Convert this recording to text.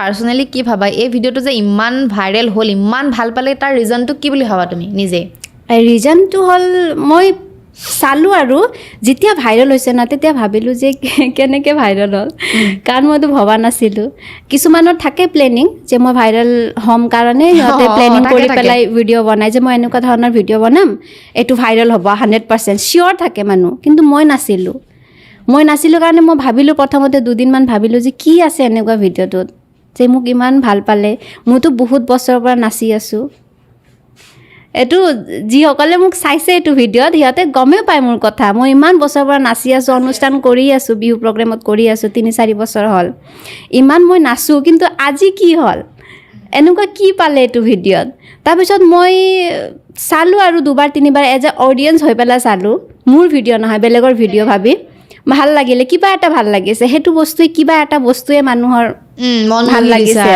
পাৰ্সোনালি কি ভাবা এই ভিডিওটো যে ইমান ভাইৰেল হ'ল ইমান ভাল পালে তাৰ ৰিজনটো কি বুলি ভাবা তুমি নিজে ৰিজনটো হ'ল মই চালোঁ আৰু যেতিয়া ভাইৰেল হৈছে না তেতিয়া ভাবিলোঁ যে কেনেকৈ ভাইৰেল হ'ল কাৰণ মইতো ভবা নাছিলোঁ কিছুমানৰ থাকে প্লেনিং যে মই ভাইৰেল হ'ম কাৰণে সিহঁতে প্লেনিং কৰি পেলাই ভিডিঅ' বনাই যে মই এনেকুৱা ধৰণৰ ভিডিঅ' বনাম এইটো ভাইৰেল হ'ব 100% চিয়'ৰ থাকে মানুহ কিন্তু মই নাছিলোঁ কাৰণে মই ভাবিলোঁ প্ৰথমতে দুদিনমান ভাবিলোঁ যে কি আছে এনেকুৱা ভিডিঅ'টোত যে মোক ইমান ভাল পালে মইতো বহুত বছৰৰ পৰা নাচি আছোঁ এইটো যিসকলে মোক চাইছে এইটো ভিডিঅ'ত সিহঁতে গমেই পায় মোৰ কথা মই ইমান বছৰৰ পৰা নাচি আছোঁ অনুষ্ঠান কৰি আছোঁ বিহু প্ৰগ্ৰেমত কৰি আছোঁ 3-4 বছৰ হ'ল ইমান মই নাচোঁ কিন্তু আজি কি হ'ল এনেকুৱা কি পালে এইটো ভিডিঅ'ত তাৰপিছত মই চালোঁ আৰু 2-3বাৰ এজ এ অডিয়েঞ্চ হৈ পেলাই চালোঁ মোৰ ভিডিঅ' নহয় বেলেগৰ ভিডিঅ' ভাবি ভাল লাগিলে কিবা এটা ভাল লাগিছে সেইটো বস্তুৱে কিবা এটা বস্তুৱে মানুহৰ মন ভাল লাগিছে